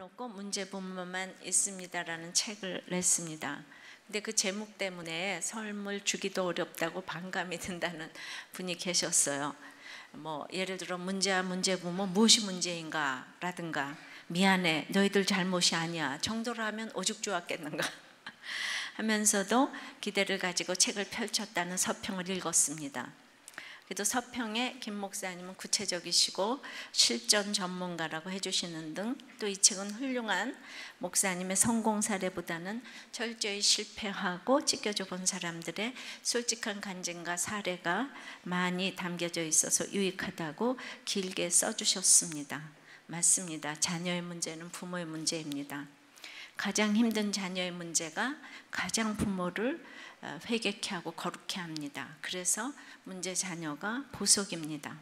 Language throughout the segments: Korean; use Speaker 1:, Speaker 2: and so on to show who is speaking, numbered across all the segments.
Speaker 1: 없고 문제 부모만 있습니다라는 책을 냈습니다. 근데 그 제목 때문에 선물 주기도 어렵다고 반감이 든다는 분이 계셨어요. 뭐 예를 들어 문제야 문제 부모 무엇이 문제인가 라든가 미안해 너희들 잘못이 아니야 정도로 하면 오죽 좋았겠는가 하면서도 기대를 가지고 책을 펼쳤다는 서평을 읽었습니다. 그래도 서평에 김 목사님은 구체적이시고 실전 전문가라고 해주시는 등 또 이 책은 훌륭한 목사님의 성공 사례보다는 철저히 실패하고 찢겨져 본 사람들의 솔직한 간증과 사례가 많이 담겨져 있어서 유익하다고 길게 써주셨습니다. 맞습니다. 자녀의 문제는 부모의 문제입니다. 가장 힘든 자녀의 문제가 가장 부모를 회개케 하고 거룩케 합니다. 그래서 문제 자녀가 보석입니다.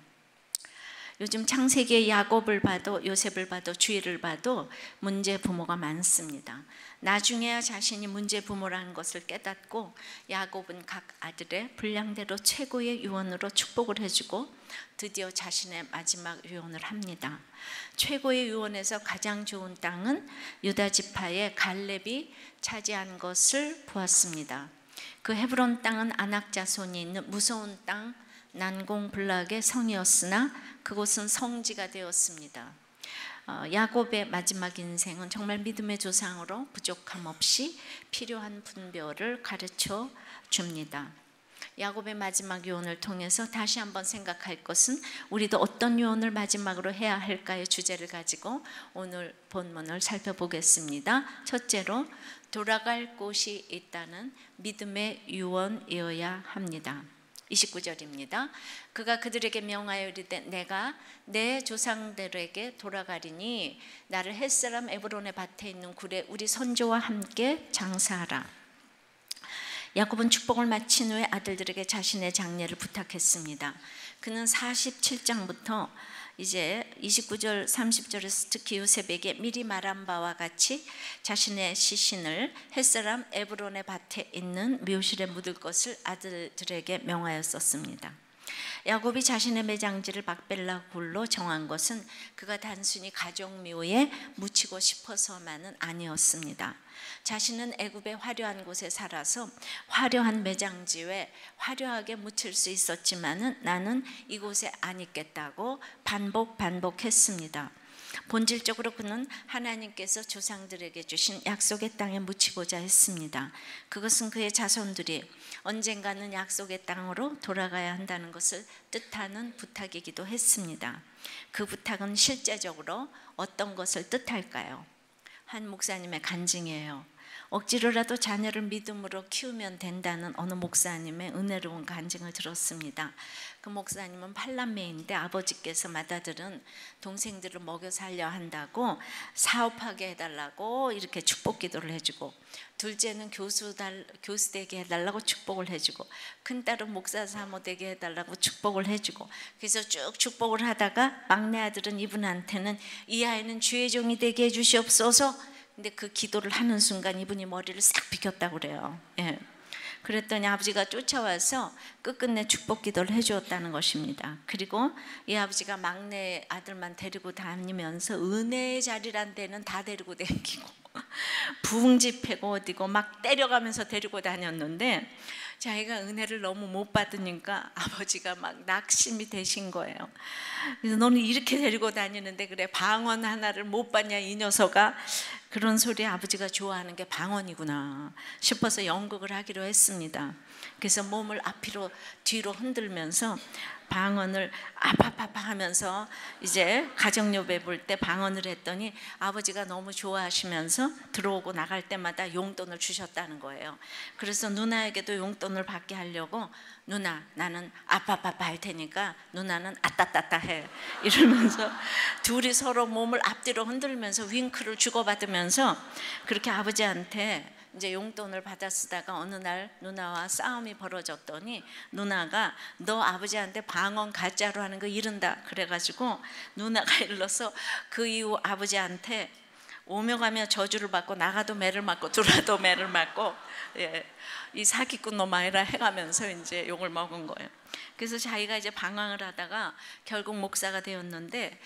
Speaker 1: 요즘 창세기의 야곱을 봐도 요셉을 봐도 주일을 봐도 문제 부모가 많습니다. 나중에야 자신이 문제 부모라는 것을 깨닫고 야곱은 각 아들의 분량대로 최고의 유언으로 축복을 해주고 드디어 자신의 마지막 유언을 합니다. 최고의 유언에서 가장 좋은 땅은 유다 지파의 갈렙이 차지한 것을 보았습니다. 그 헤브론 땅은 아낙 자손이 있는 무서운 땅 난공불락의 성이었으나 그곳은 성지가 되었습니다. 야곱의 마지막 인생은 정말 믿음의 조상으로 부족함 없이 필요한 분별을 가르쳐 줍니다. 야곱의 마지막 유언을 통해서 다시 한번 생각할 것은 우리도 어떤 유언을 마지막으로 해야 할까의 주제를 가지고 오늘 본문을 살펴보겠습니다. 첫째로 돌아갈 곳이 있다는 믿음의 유언이어야 합니다. 29절입니다. 그가 그들에게 명하여 이르되 내가 내 조상들에게 돌아가리니 나를 햇사람 에브론의 밭에 있는 굴에 우리 선조와 함께 장사하라. 야곱은 축복을 마친 후에 아들들에게 자신의 장례를 부탁했습니다. 그는 47장부터 이제 29절 30절에서 특히 요셉에게 미리 말한 바와 같이 자신의 시신을 햇사람 에브론의 밭에 있는 묘실에 묻을 것을 아들들에게 명하였었습니다. 야곱이 자신의 매장지를 막벨라 굴로 정한 것은 그가 단순히 가족묘에 묻히고 싶어서만은 아니었습니다. 자신은 애굽의 화려한 곳에 살아서 화려한 매장지에 화려하게 묻힐 수 있었지만은 나는 이곳에 안 있겠다고 반복했습니다. 본질적으로 그는 하나님께서 조상들에게 주신 약속의 땅에 묻히고자 했습니다. 그것은 그의 자손들이 언젠가는 약속의 땅으로 돌아가야 한다는 것을 뜻하는 부탁이기도 했습니다. 그 부탁은 실제적으로 어떤 것을 뜻할까요? 한 목사님의 간증이에요. 억지로라도 자녀를 믿음으로 키우면 된다는 어느 목사님의 은혜로운 간증을 들었습니다. 그 목사님은 팔남매인데 아버지께서 맏아들은 동생들을 먹여 살려 한다고 사업하게 해달라고 이렇게 축복 기도를 해주고, 둘째는 교수 되게 해달라고 축복을 해주고, 큰딸은 목사 사모 되게 해달라고 축복을 해주고, 그래서 쭉 축복을 하다가 막내 아들은 이분한테는 이 아이는 주의 종이 되게 해주시옵소서. 근데 그 기도를 하는 순간 이분이 머리를 싹 비켰다고 그래요. 예. 그랬더니 아버지가 쫓아와서 끝끝내 축복 기도를 해주었다는 것입니다. 그리고 이 아버지가 막내 아들만 데리고 다니면서 은혜의 자리란 데는 다 데리고 다니고 부흥 집회고 어디고 막 때려가면서 데리고 다녔는데 자기가 은혜를 너무 못 받으니까 아버지가 막 낙심이 되신 거예요. 그래서 너는 이렇게 데리고 다니는데 그래 방언 하나를 못 받냐 이 녀석아. 그런 소리 아버지가 좋아하는 게 방언이구나 싶어서 연극을 하기로 했습니다. 그래서 몸을 앞으로 뒤로 흔들면서 방언을 아파파파 하면서 이제 가정요배 볼 때 방언을 했더니 아버지가 너무 좋아하시면서 들어오고 나갈 때마다 용돈을 주셨다는 거예요. 그래서 누나에게도 용돈을 받게 하려고 누나 나는 아파파파 할 테니까 누나는 아따따따 해 이러면서 둘이 서로 몸을 앞뒤로 흔들면서 윙크를 주고받으면서 그렇게 아버지한테 이제 용돈을 받아 쓰다가 어느 날 누나와 싸움이 벌어졌더니 누나가 너 아버지한테 방언 가짜로 하는 거 이른다 그래가지고 누나가 일러서 그 이후 아버지한테 오며 가며 저주를 받고 나가도 매를 맞고 들어와도 매를 맞고, 예, 이 사기꾼 놈 아니라 해가면서 이제 욕을 먹은 거예요. 그래서 자기가 이제 방황을 하다가 결국 목사가 되었는데,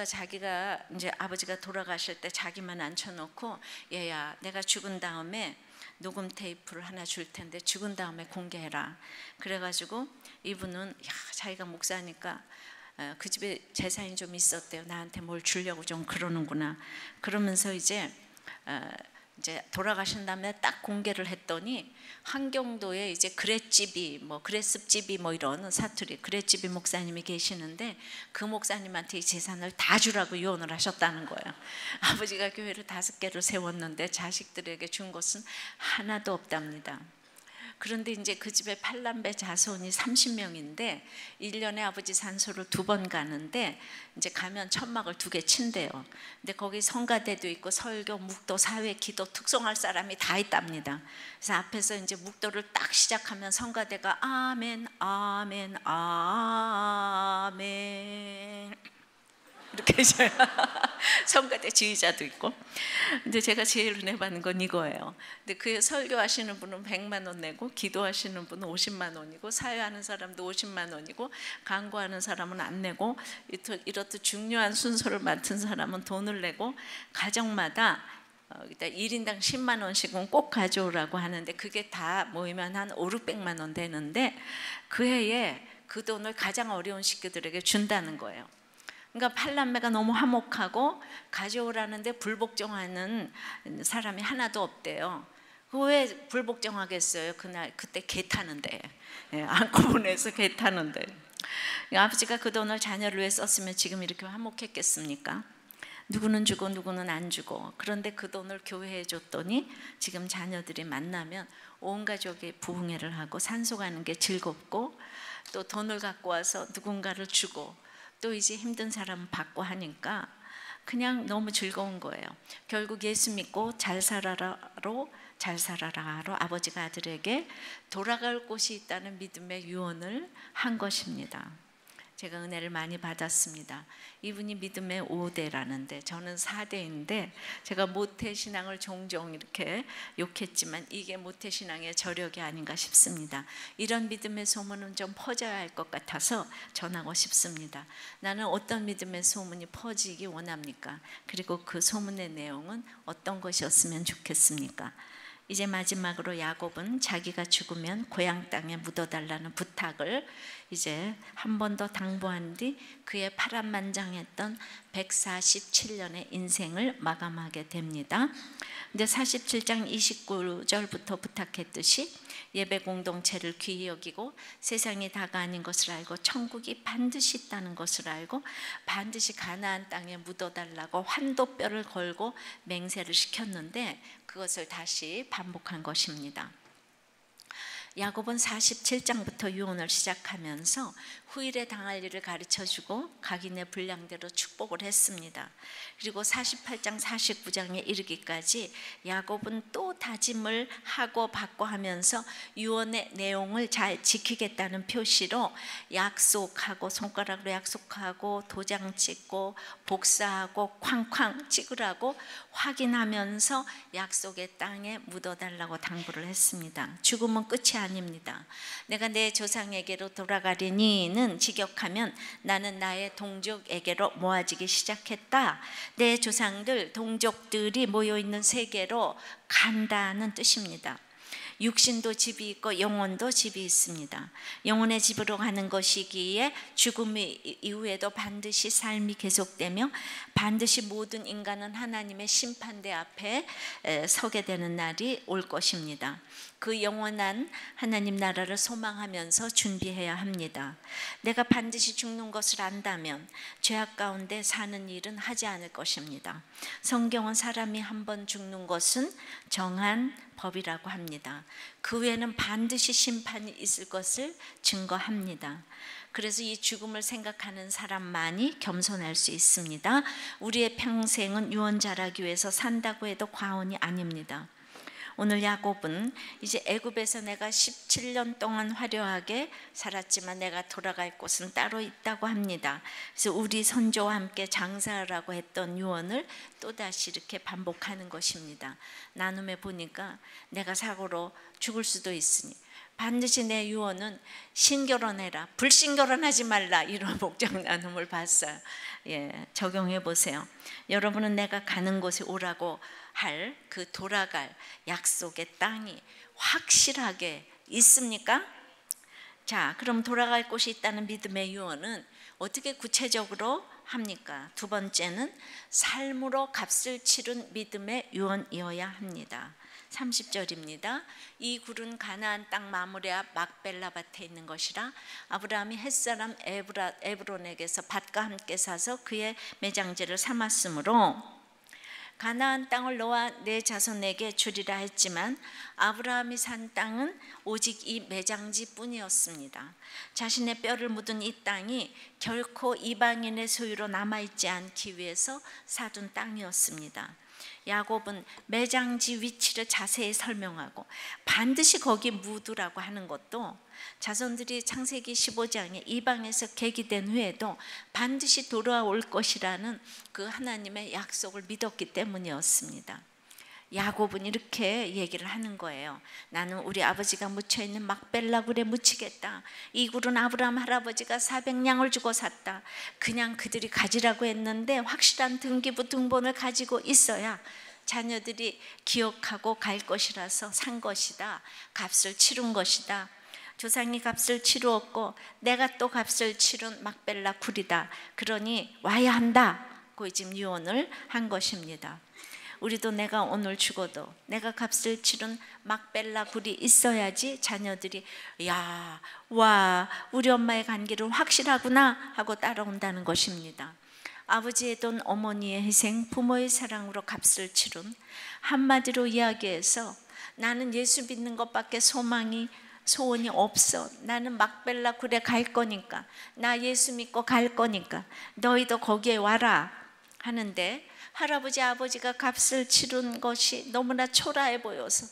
Speaker 1: 자기가 이제 아버지가 돌아가실 때 자기만 앉혀놓고, 얘야 내가 죽은 다음에 녹음 테이프를 하나 줄 텐데 죽은 다음에 공개해라. 그래가지고 이분은 자기가 목사니까 그 집에 재산이 좀 있었대요. 나한테 뭘 주려고 좀 그러는구나. 그러면서 이제 돌아가신 다음에 딱 공개를 했더니, 한경도에 이제 그랫집이 그랫습집이 이런 사투리 그랫집이 목사님이 계시는데, 그 목사님한테 이 재산을 다 주라고 유언을 하셨다는 거예요. 아버지가 교회를 5개를 세웠는데 자식들에게 준 것은 하나도 없답니다. 그런데 이제 그 집에 8남매 자손이 30명인데 1년에 아버지 산소를 2번 가는데, 이제 가면 천막을 2개 친대요. 근데 거기 성가대도 있고 설교, 묵도, 사회, 기도, 특송할 사람이 다 있답니다. 그래서 앞에서 이제 묵도를 딱 시작하면 성가대가 아멘, 아멘, 아멘 이렇게 해줘요. 성가대 지휘자도 있고. 근데 제가 제일 은혜 받는 건 이거예요. 근데 그 설교하시는 분은 100만 원 내고, 기도하시는 분은 50만 원이고, 사회하는 사람도 50만 원이고, 강구하는 사람은 안 내고, 이렇듯 중요한 순서를 맡은 사람은 돈을 내고, 가정마다 1인당 10만 원씩은 꼭 가져오라고 하는데, 그게 다 모이면 한 500~600만 원 되는데, 그 해에 그 돈을 가장 어려운 식구들에게 준다는 거예요. 그러니까 8남매가 너무 화목하고 가져오라는데 불복종하는 사람이 하나도 없대요. 왜 불복종하겠어요? 그때 개 타는데, 안고 보내서 개 타는데. 아버지가 그 돈을 자녀를 위해 썼으면 지금 이렇게 화목했겠습니까? 누구는 주고 누구는 안 주고. 그런데 그 돈을 교회에 줬더니 지금 자녀들이 만나면 온 가족이 부흥회를 하고 산소 가는 게 즐겁고, 또 돈을 갖고 와서 누군가를 주고, 또 이제 힘든 사람 받고 하니까 그냥 너무 즐거운 거예요. 결국 예수 믿고 잘 살아라로 아버지가 아들에게 돌아갈 곳이 있다는 믿음의 유언을 한 것입니다. 제가 은혜를 많이 받았습니다. 이분이 믿음의 5대라는데 저는 4대인데, 제가 모태신앙을 종종 이렇게 욕했지만 이게 모태신앙의 저력이 아닌가 싶습니다. 이런 믿음의 소문은 좀 퍼져야 할 것 같아서 전하고 싶습니다. 나는 어떤 믿음의 소문이 퍼지기 원합니까? 그리고 그 소문의 내용은 어떤 것이었으면 좋겠습니까? 이제 마지막으로 야곱은 자기가 죽으면 고향 땅에 묻어달라는 부탁을 이제 한 번 더 당부한 뒤 그의 파란만장했던 147년의 인생을 마감하게 됩니다. 이제 47장 29절부터 부탁했듯이 예배 공동체를 귀히 여기고, 세상이 다가 아닌 것을 알고, 천국이 반드시 있다는 것을 알고, 반드시 가나안 땅에 묻어달라고 환도뼈를 걸고 맹세를 시켰는데, 그것을 다시 반복한 것입니다. 야곱은 47장부터 유언을 시작하면서 후일에 당할 일을 가르쳐주고 각인의 분량대로 축복을 했습니다. 그리고 48장 49장에 이르기까지 야곱은 또 다짐을 하고 받고 하면서 유언의 내용을 잘 지키겠다는 표시로 약속하고, 손가락으로 약속하고, 도장 찍고, 복사하고, 쾅쾅 찍으라고 확인하면서 약속의 땅에 묻어달라고 당부를 했습니다. 죽음은 끝이 아닙니다. 내가 내 조상에게로 돌아가리니는 직역하면 나는 나의 동족에게로 모아지기 시작했다. 내 조상들, 동족들이 모여있는 세계로 간다는 뜻입니다. 육신도 집이 있고 영혼도 집이 있습니다. 영혼의 집으로 가는 것이기에 죽음 이후에도 반드시 삶이 계속되며, 반드시 모든 인간은 하나님의 심판대 앞에 서게 되는 날이 올 것입니다. 그 영원한 하나님 나라를 소망하면서 준비해야 합니다. 내가 반드시 죽는 것을 안다면 죄악 가운데 사는 일은 하지 않을 것입니다. 성경은 사람이 한 번 죽는 것은 정한 법이라고 합니다. 그 후에는 반드시 심판이 있을 것을 증거합니다. 그래서 이 죽음을 생각하는 사람만이 겸손할 수 있습니다. 우리의 평생은 유언 잘하기 위해서 산다고 해도 과언이 아닙니다. 오늘 야곱은 이제 애굽에서 내가 17년 동안 화려하게 살았지만 내가 돌아갈 곳은 따로 있다고 합니다. 그래서 우리 선조와 함께 장사하라고 했던 유언을 또다시 이렇게 반복하는 것입니다. 나눔해 보니까 내가 사고로 죽을 수도 있으니 반드시 내 유언은 신결혼해라, 불신결혼하지 말라, 이런 목적 나눔을 봤어요. 적용해 보세요. 여러분은 내가 가는 곳에 오라고 할 그 돌아갈 약속의 땅이 확실하게 있습니까? 자, 그럼 돌아갈 곳이 있다는 믿음의 유언은 어떻게 구체적으로 합니까? 두 번째는 삶으로 값을 치른 믿음의 유언이어야 합니다. 30절입니다. 이 굴은 가나안 땅 마므레 앞 막벨라 밭에 있는 것이라 아브라함이 햇사람 에브론에게서 밭과 함께 사서 그의 매장지를 삼았으므로 가나안 땅을 너와 내 자손에게 주리라 했지만 아브라함이 산 땅은 오직 이 매장지 뿐이었습니다. 자신의 뼈를 묻은 이 땅이 결코 이방인의 소유로 남아있지 않기 위해서 사둔 땅이었습니다. 야곱은 매장지 위치를 자세히 설명하고 반드시 거기 묻으라고 하는 것도 자손들이 창세기 15장에 이방에서 계기된 후에도 반드시 돌아올 것이라는 그 하나님의 약속을 믿었기 때문이었습니다. 야곱은 이렇게 얘기를 하는 거예요. 나는 우리 아버지가 묻혀있는 막벨라 굴에 묻히겠다. 이 굴은 아브라함 할아버지가 400냥을 주고 샀다. 그냥 그들이 가지라고 했는데 확실한 등기부 등본을 가지고 있어야 자녀들이 기억하고 갈 것이라서 산 것이다. 값을 치른 것이다. 조상이 값을 치루었고 내가 또 값을 치른 막벨라 굴이다. 그러니 와야 한다고 지금 유언을 한 것입니다. 우리도 내가 오늘 죽어도 내가 값을 치른 막벨라 굴이 있어야지 자녀들이 와 우리 엄마의 간기를 확실하구나 하고 따라온다는 것입니다. 아버지의 돈, 어머니의 희생, 부모의 사랑으로 값을 치른, 한마디로 이야기해서 나는 예수 믿는 것밖에 소원이 없어. 나는 막벨라 굴에 갈 거니까, 나 예수 믿고 갈 거니까 너희도 거기에 와라 하는데 할아버지 아버지가 값을 치른 것이 너무나 초라해 보여서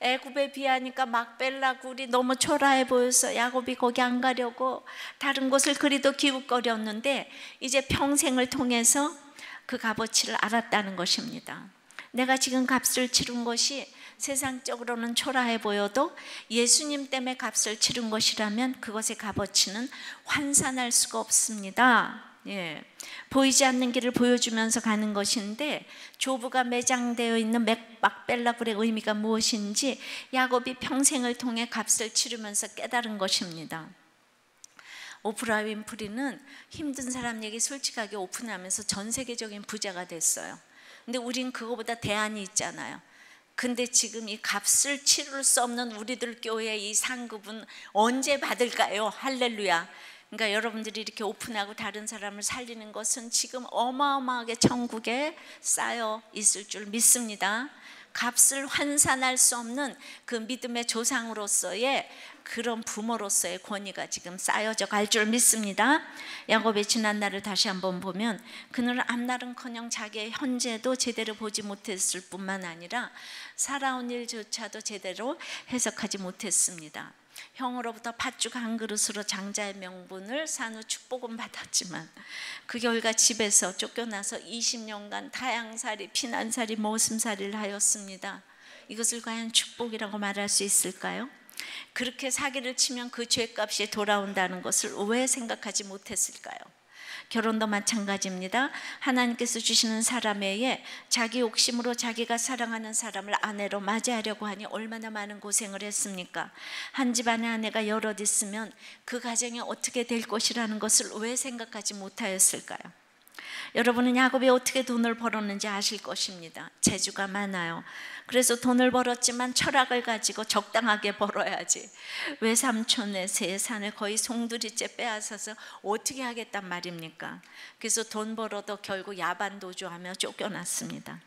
Speaker 1: 애굽에 비하니까 막벨라 굴이 너무 초라해 보여서 야곱이 거기 안 가려고 다른 곳을 그리도 기웃거렸는데 이제 평생을 통해서 그 값어치를 알았다는 것입니다. 내가 지금 값을 치른 것이 세상적으로는 초라해 보여도 예수님 때문에 값을 치른 것이라면 그것의 값어치는 환산할 수가 없습니다. 보이지 않는 길을 보여주면서 가는 것인데 조부가 매장되어 있는 막벨라 굴의 의미가 무엇인지 야곱이 평생을 통해 값을 치르면서 깨달은 것입니다. 오프라 윈프리는 힘든 사람 얘기 솔직하게 오픈하면서 전 세계적인 부자가 됐어요. 근데 우린 그거보다 대안이 있잖아요. 근데 지금 이 값을 치를 수 없는 우리들 교회의 이 상급은 언제 받을까요? 할렐루야. 그러니까 여러분들이 이렇게 오픈하고 다른 사람을 살리는 것은 지금 어마어마하게 천국에 쌓여 있을 줄 믿습니다. 값을 환산할 수 없는 그 믿음의 조상으로서의 그런 부모로서의 권위가 지금 쌓여져 갈 줄 믿습니다. 야곱의 지난날을 다시 한번 보면 그는 앞날은커녕 자기의 현재도 제대로 보지 못했을 뿐만 아니라 살아온 일조차도 제대로 해석하지 못했습니다. 형으로부터 팥죽 한 그릇으로 장자의 명분을 산 후 축복은 받았지만 그 결과 집에서 쫓겨나서 20년간 타향살이, 피난살이, 모슴살이를 하였습니다. 이것을 과연 축복이라고 말할 수 있을까요? 그렇게 사기를 치면 그 죄값이 돌아온다는 것을 왜 생각하지 못했을까요? 결혼도 마찬가지입니다. 하나님께서 주시는 사람 외에 자기 욕심으로 자기가 사랑하는 사람을 아내로 맞이하려고 하니 얼마나 많은 고생을 했습니까? 한 집안에 아내가 여럿 있으면 그 가정이 어떻게 될 것이라는 것을 왜 생각하지 못하였을까요? 여러분은 야곱이 어떻게 돈을 벌었는지 아실 것입니다. 재주가 많아요. 그래서 돈을 벌었지만 철학을 가지고 적당하게 벌어야지. 외삼촌의 세산을 거의 송두리째 빼앗아서 어떻게 하겠단 말입니까? 그래서 돈 벌어도 결국 야반 도주하며 쫓겨났습니다.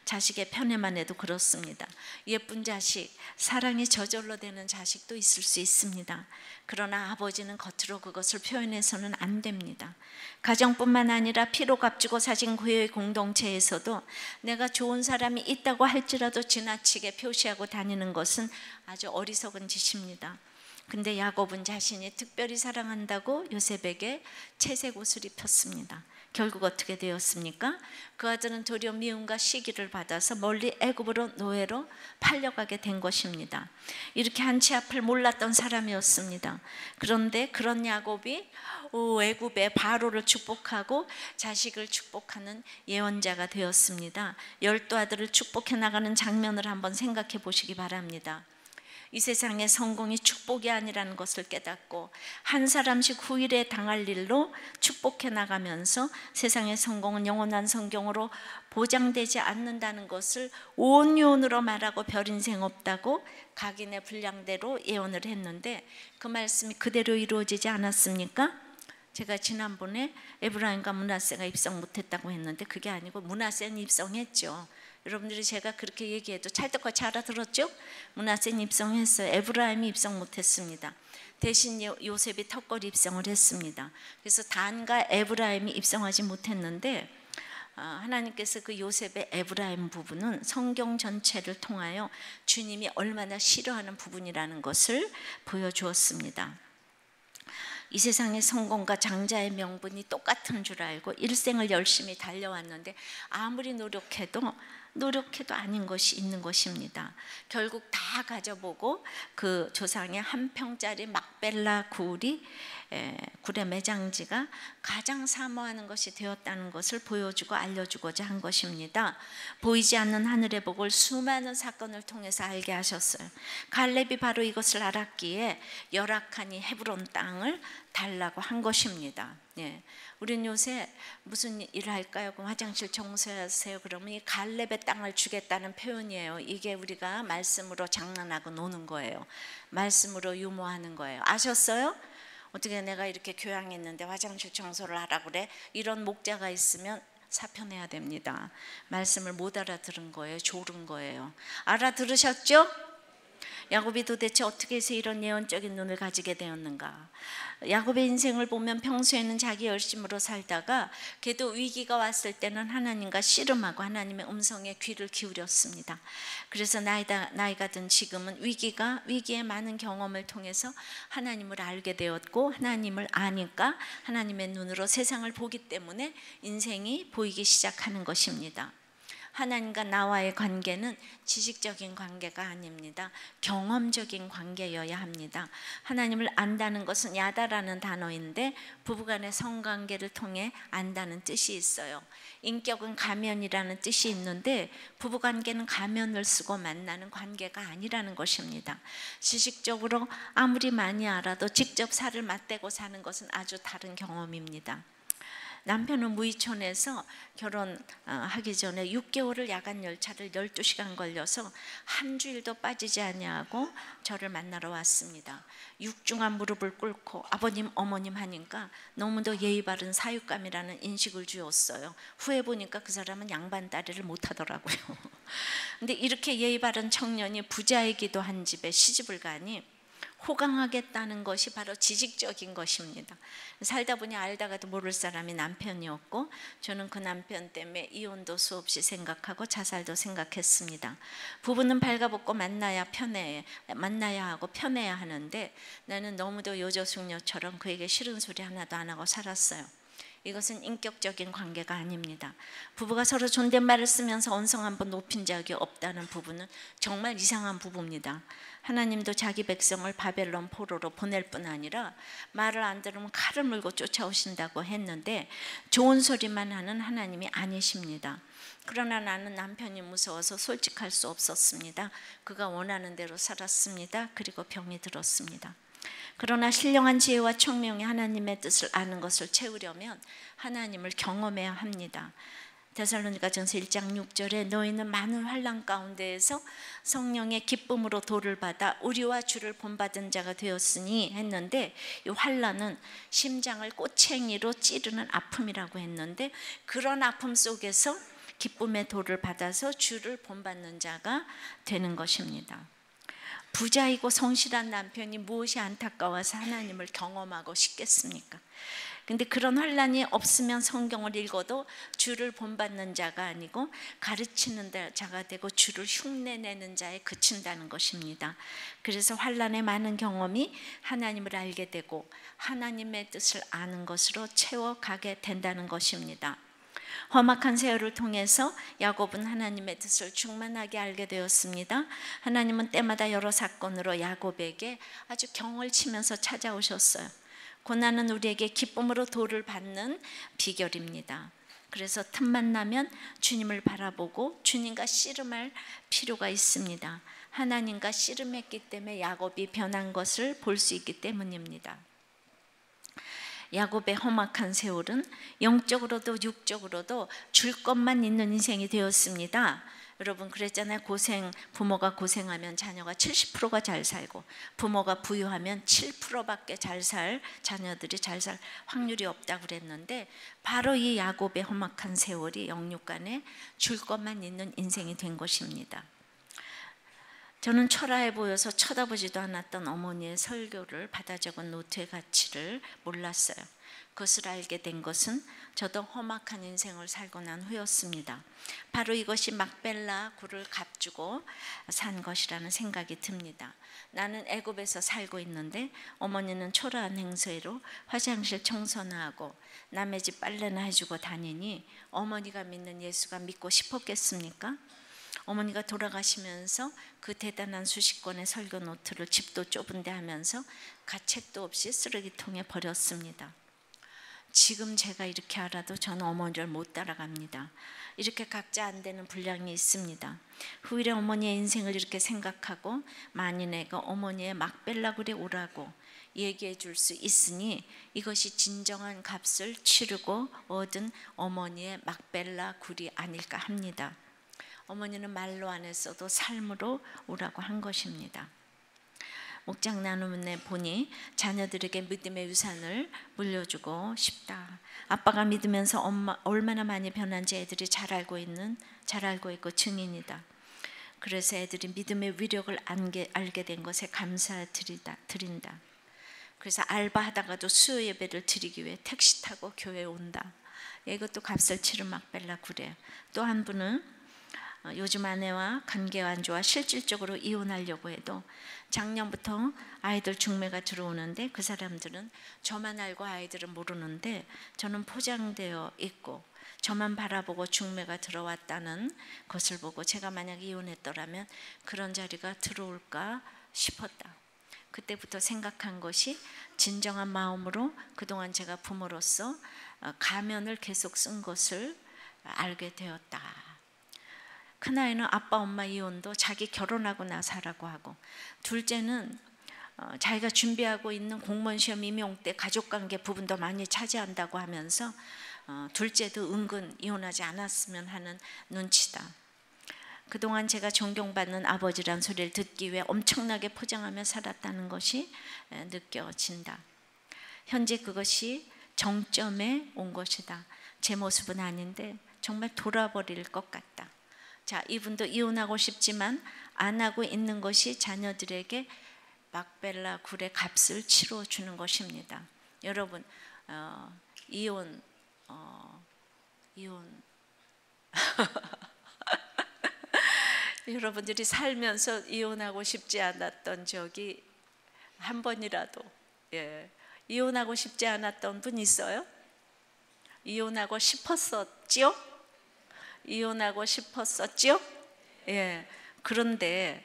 Speaker 1: 자식의 편애만 해도 그렇습니다. 예쁜 자식, 사랑이 저절로 되는 자식도 있을 수 있습니다. 그러나 아버지는 겉으로 그것을 표현해서는 안 됩니다. 가정뿐만 아니라 피로 값주고 사신 교회 공동체에서도 내가 좋은 사람이 있다고 할지라도 지나치게 표시하고 다니는 것은 아주 어리석은 짓입니다. 근데 야곱은 자신이 특별히 사랑한다고 요셉에게 채색 옷을 입혔습니다. 결국 어떻게 되었습니까? 그 아들은 도리어 미움과 시기를 받아서 멀리 애굽으로 노예로 팔려가게 된 것입니다. 이렇게 한치 앞을 몰랐던 사람이었습니다. 그런데 그런 야곱이 애굽의 바로를 축복하고 자식을 축복하는 예언자가 되었습니다. 12 아들을 축복해 나가는 장면을 한번 생각해 보시기 바랍니다. 이 세상의 성공이 축복이 아니라는 것을 깨닫고 한 사람씩 후일에 당할 일로 축복해 나가면서 세상의 성공은 영원한 성경으로 보장되지 않는다는 것을 온유언으로 말하고 별 인생 없다고 각인의 분량대로 예언을 했는데 그 말씀이 그대로 이루어지지 않았습니까? 제가 지난번에 에브라임과 므낫세가 입성 못했다고 했는데 그게 아니고 므낫세는 입성했죠. 여러분들이 제가 그렇게 얘기해도 찰떡같이 알아들었죠? 므낫세는 입성했어요. 에브라임이 입성 못했습니다. 대신 요셉이 턱걸이 입성을 했습니다. 그래서 단과 에브라임이 입성하지 못했는데 하나님께서 그 요셉의 에브라임 부분은 성경 전체를 통하여 주님이 얼마나 싫어하는 부분이라는 것을 보여주었습니다. 이 세상의 성공과 장자의 명분이 똑같은 줄 알고 일생을 열심히 달려왔는데 아무리 노력해도 아닌 것이 있는 것입니다. 결국 다 가져보고 그 조상의 한 평짜리 막벨라 굴의 매장지가 가장 사모하는 것이 되었다는 것을 보여주고 알려주고자 한 것입니다. 보이지 않는 하늘의 복을 수많은 사건을 통해서 알게 하셨어요. 갈렙이 바로 이것을 알았기에 열악하니 헤브론 땅을 달라고 한 것입니다. 예. 우리는 요새 무슨 일 할까요? 화장실 청소하세요. 그러면 이 갈렙의 땅을 주겠다는 표현이에요. 이게 우리가 말씀으로 장난하고 노는 거예요. 말씀으로 유머하는 거예요. 아셨어요? 어떻게 내가 이렇게 교양했는데 화장실 청소를 하라고 그래? 이런 목자가 있으면 사표 내야 됩니다. 말씀을 못 알아들은 거예요. 졸은 거예요. 알아들으셨죠? 야곱이 도대체 어떻게 해서 이런 예언적인 눈을 가지게 되었는가? 야곱의 인생을 보면 평소에는 자기 열심으로 살다가 걔도 위기가 왔을 때는 하나님과 씨름하고 하나님의 음성에 귀를 기울였습니다. 그래서 나이가 든 지금은 위기의 많은 경험을 통해서 하나님을 알게 되었고 하나님을 아니까 하나님의 눈으로 세상을 보기 때문에 인생이 보이기 시작하는 것입니다. 하나님과 나와의 관계는 지식적인 관계가 아닙니다. 경험적인 관계여야 합니다. 하나님을 안다는 것은 야다라는 단어인데 부부간의 성관계를 통해 안다는 뜻이 있어요. 인격은 가면이라는 뜻이 있는데 부부관계는 가면을 쓰고 만나는 관계가 아니라는 것입니다. 지식적으로 아무리 많이 알아도 직접 살을 맞대고 사는 것은 아주 다른 경험입니다. 남편은 무이촌에서 결혼하기 전에 6개월을 야간 열차를 12시간 걸려서 한 주일도 빠지지 아니하고 저를 만나러 왔습니다. 육중한 무릎을 꿇고 아버님 어머님 하니까 너무도 예의 바른 사육감이라는 인식을 주었어요. 후에 보니까 그 사람은 양반다리를 못하더라고요. 근데 이렇게 예의 바른 청년이 부자이기도 한 집에 시집을 가니 호강하겠다는 것이 바로 지식적인 것입니다. 살다 보니 알다가도 모를 사람이 남편이었고 저는 그 남편 때문에 이혼도 수없이 생각하고 자살도 생각했습니다. 부부는 발가벗고 만나야 하고 편해야 하는데 나는 너무도 요조숙녀처럼 그에게 싫은 소리 하나도 안 하고 살았어요. 이것은 인격적인 관계가 아닙니다. 부부가 서로 존댓말을 쓰면서 언성 한번 높인 적이 없다는 부부는 정말 이상한 부부입니다. 하나님도 자기 백성을 바벨론 포로로 보낼 뿐 아니라 말을 안 들으면 칼을 물고 쫓아오신다고 했는데 좋은 소리만 하는 하나님이 아니십니다. 그러나 나는 남편이 무서워서 솔직할 수 없었습니다. 그가 원하는 대로 살았습니다. 그리고 병이 들었습니다. 그러나 신령한 지혜와 총명이 하나님의 뜻을 아는 것을 채우려면 하나님을 경험해야 합니다. 데살로니가전서 1장 6절에 너희는 많은 환난 가운데에서 성령의 기쁨으로 도를 받아 우리와 주를 본받은 자가 되었으니 했는데 이 환난은 심장을 꼬챙이로 찌르는 아픔이라고 했는데 그런 아픔 속에서 기쁨의 도를 받아서 주를 본받는 자가 되는 것입니다. 부자이고 성실한 남편이 무엇이 안타까워서 하나님을 경험하고 싶겠습니까? 근데 그런 환난이 없으면 성경을 읽어도 주를 본받는 자가 아니고 가르치는 자가 되고 주를 흉내내는 자에 그친다는 것입니다. 그래서 환난의 많은 경험이 하나님을 알게 되고 하나님의 뜻을 아는 것으로 채워가게 된다는 것입니다. 험악한 세월을 통해서 야곱은 하나님의 뜻을 충만하게 알게 되었습니다. 하나님은 때마다 여러 사건으로 야곱에게 아주 경을 치면서 찾아오셨어요. 고난은 우리에게 기쁨으로 도를 받는 비결입니다. 그래서 틈만 나면 주님을 바라보고 주님과 씨름할 필요가 있습니다. 하나님과 씨름했기 때문에 야곱이 변한 것을 볼 수 있기 때문입니다. 야곱의 험악한 세월은 영적으로도 육적으로도 줄 것만 있는 인생이 되었습니다. 여러분 그랬잖아요. 부모가 고생하면 자녀가 70%가 잘 살고 부모가 부유하면 7%밖에 잘 살 자녀들이 잘 살 확률이 없다고 그랬는데 바로 이 야곱의 험악한 세월이 영육간에 줄 것만 있는 인생이 된 것입니다. 저는 초라해 보여서 쳐다보지도 않았던 어머니의 설교를 받아 적은 노트의 가치를 몰랐어요. 그것을 알게 된 것은 저도 험악한 인생을 살고 난 후였습니다. 바로 이것이 막벨라 굴을 값주고 산 것이라는 생각이 듭니다. 나는 애굽에서 살고 있는데 어머니는 초라한 행세로 화장실 청소나 하고 남의 집 빨래나 해주고 다니니 어머니가 믿는 예수가 믿고 싶었겠습니까? 어머니가 돌아가시면서 그 대단한 수십 권의 설교 노트를 집도 좁은데 하면서 가책도 없이 쓰레기통에 버렸습니다. 지금 제가 이렇게 알아도 저는 어머니를 못 따라갑니다. 이렇게 각자 안 되는 분량이 있습니다. 후일에 어머니의 인생을 이렇게 생각하고 만일 내가 어머니의 막벨라굴에 오라고 얘기해 줄 수 있으니 이것이 진정한 값을 치르고 얻은 어머니의 막벨라굴이 아닐까 합니다. 어머니는 말로 안 했어도 삶으로 오라고 한 것입니다. 목장 나눔에 보니 자녀들에게 믿음의 유산을 물려주고 싶다. 아빠가 믿으면서 얼마나 많이 변한지 애들이 잘 알고 있고 증인이다. 그래서 애들이 믿음의 위력을 알게 된 것에 감사드린다. 그래서 알바하다가도 수요 예배를 드리기 위해 택시 타고 교회에 온다. 이것도 값을 치른 막벨라굴이에요. 또 한 분은 요즘 아내와 관계가 안 좋아 실질적으로 이혼하려고 해도 작년부터 아이들 중매가 들어오는데 그 사람들은 저만 알고 아이들은 모르는데 저는 포장되어 있고 저만 바라보고 중매가 들어왔다는 것을 보고 제가 만약 이혼했더라면 그런 자리가 들어올까 싶었다. 그때부터 생각한 것이 진정한 마음으로 그동안 제가 부모로서 가면을 계속 쓴 것을 알게 되었다. 큰아이는 아빠 엄마 이혼도 자기 결혼하고 나서 하라고 하고, 둘째는 자기가 준비하고 있는 공무원 시험 임용 때 가족관계 부분도 많이 차지한다고 하면서 둘째도 은근 이혼하지 않았으면 하는 눈치다. 그동안 제가 존경받는 아버지란 소리를 듣기 위해 엄청나게 포장하며 살았다는 것이 느껴진다. 현재 그것이 정점에 온 것이다. 제 모습은 아닌데 정말 돌아버릴 것 같다. 자, 이분도 이혼하고 싶지만 안 하고 있는 것이 자녀들에게 막벨라 굴의 값을 치러주는 것입니다. 여러분, 이혼 여러분들이 살면서 이혼하고 싶지 않았던 적이 한 번이라도 이혼하고 싶지 않았던 분 있어요? 이혼하고 싶었었지요? 이혼하고 싶었었죠? 예. 그런데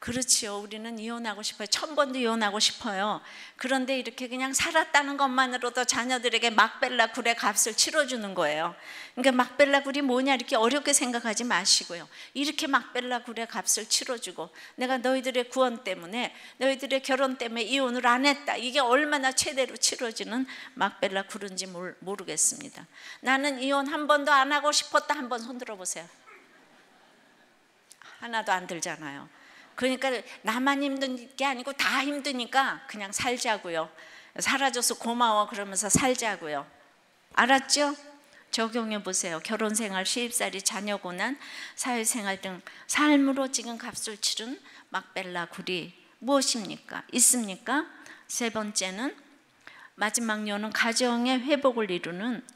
Speaker 1: 그렇지요. 우리는 이혼하고 싶어요. 1000번도 이혼하고 싶어요. 그런데 이렇게 그냥 살았다는 것만으로도 자녀들에게 막벨라 굴의 값을 치러주는 거예요. 그러니까 막벨라 굴이 뭐냐 이렇게 어렵게 생각하지 마시고요. 이렇게 막벨라 굴의 값을 치러주고 내가 너희들의 구원 때문에 너희들의 결혼 때문에 이혼을 안 했다. 이게 얼마나 최대로 치러지는 막벨라 굴인지 모르겠습니다. 나는 이혼 한 번도 안 하고 싶었다. 한번 손 들어보세요. 하나도 안 들잖아요. 그러니까 나만 힘든 게 아니고 다 힘드니까 그냥 살자고요. 사라져서 고마워 그러면서 살자고요. 알았죠? 적용해 보세요. 결혼생활, 시집살이, 자녀 고난, 사회생활 등 삶으로 지금 값을 치른 막벨라 굴이 무엇입니까? 있습니까? 세 번째는 마지막 요는 가정의 회복을 이루는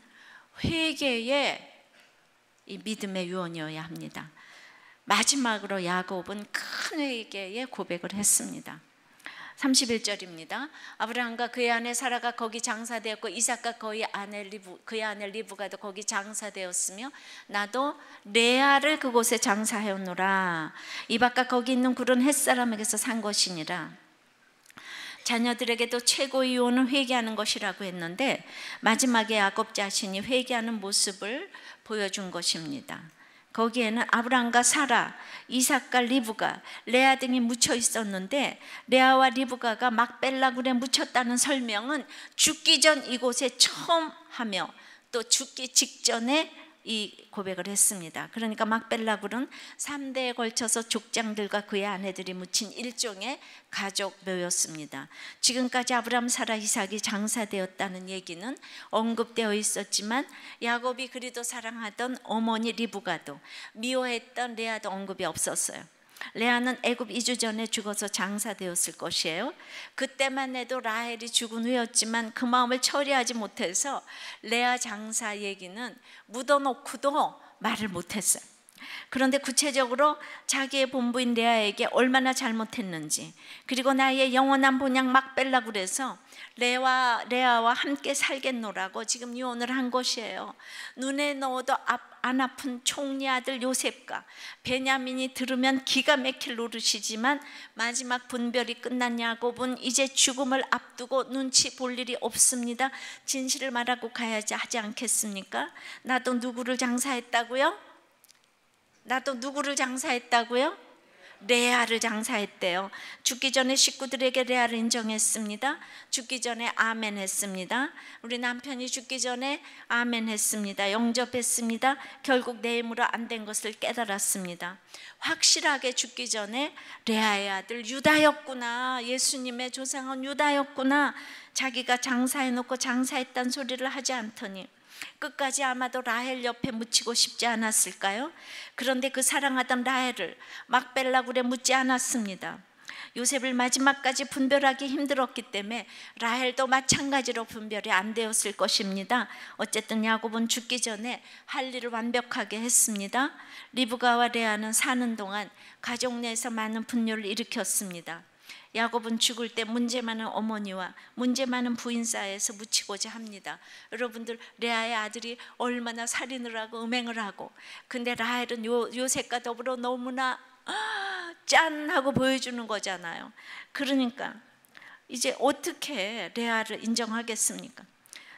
Speaker 1: 회개의 이 믿음의 유언이어야 합니다. 마지막으로 야곱은 큰 회개의 고백을 했습니다. 31절입니다. 아브라함과 그의 아내 사라가 거기 장사되었고 이삭과 그의 아내 리브가도 거기 장사되었으며 나도 레아를 그곳에 장사하였노라. 이바가 거기 있는 굴은 햇사람에게서 산 것이니라. 자녀들에게도 최고의 유언은 회개하는 것이라고 했는데 마지막에 야곱 자신이 회개하는 모습을 보여준 것입니다. 거기에는 아브라함과 사라, 이삭과 리브가, 레아 등이 묻혀 있었는데 레아와 리브가가 막벨라 굴에 묻혔다는 설명은 죽기 전 이곳에 처음 하며 또 죽기 직전에 이 고백을 했습니다. 그러니까 막벨라 굴은 3대에 걸쳐서 족장들과 그의 아내들이 묻힌 일종의 가족 묘였습니다. 지금까지 아브라함, 사라, 이삭이 장사되었다는 얘기는 언급되어 있었지만 야곱이 그리도 사랑하던 어머니 리브가도 미워했던 레아도 언급이 없었어요. 레아는 애굽 이주 전에 죽어서 장사되었을 것이에요. 그때만 해도 라헬이 죽은 후였지만 그 마음을 처리하지 못해서 레아 장사 얘기는 묻어놓고도 말을 못했어요. 그런데 구체적으로 자기의 본부인 레아에게 얼마나 잘못했는지, 그리고 나의 영원한 본향 막벨라 굴에서 레아와 함께 살겠노라고 지금 유언을 한 것이에요. 눈에 넣어도 안 아픈 총리 아들 요셉과 베냐민이 들으면 기가 막힐 노릇이지만 마지막 분별이 끝난 야곱은 이제 죽음을 앞두고 눈치 볼 일이 없습니다. 진실을 말하고 가야지 하지 않겠습니까? 나도 누구를 장사했다고요? 레아를 장사했대요. 죽기 전에 식구들에게 레아를 인정했습니다. 죽기 전에 아멘 했습니다. 우리 남편이 죽기 전에 아멘 했습니다. 영접했습니다. 결국 내 힘으로 안 된 것을 깨달았습니다. 확실하게 죽기 전에 레아의 아들 유다였구나, 예수님의 조상은 유다였구나, 자기가 장사해놓고 장사했다는 소리를 하지 않더니 끝까지 아마도 라헬 옆에 묻히고 싶지 않았을까요? 그런데 그 사랑하던 라헬을 막벨라 굴에 묻지 않았습니다. 요셉을 마지막까지 분별하기 힘들었기 때문에 라헬도 마찬가지로 분별이 안 되었을 것입니다. 어쨌든 야곱은 죽기 전에 할 일을 완벽하게 했습니다. 리브가와 레아는 사는 동안 가족 내에서 많은 분열을 일으켰습니다. 야곱은 죽을 때 문제 많은 어머니와 문제 많은 부인 사이에서 묻히고자 합니다. 여러분들, 레아의 아들이 얼마나 살인을 하고 음행을 하고, 근데 라헬은 요셉과 더불어 너무나 짠 하고 보여주는 거잖아요. 그러니까 이제 어떻게 레아를 인정하겠습니까?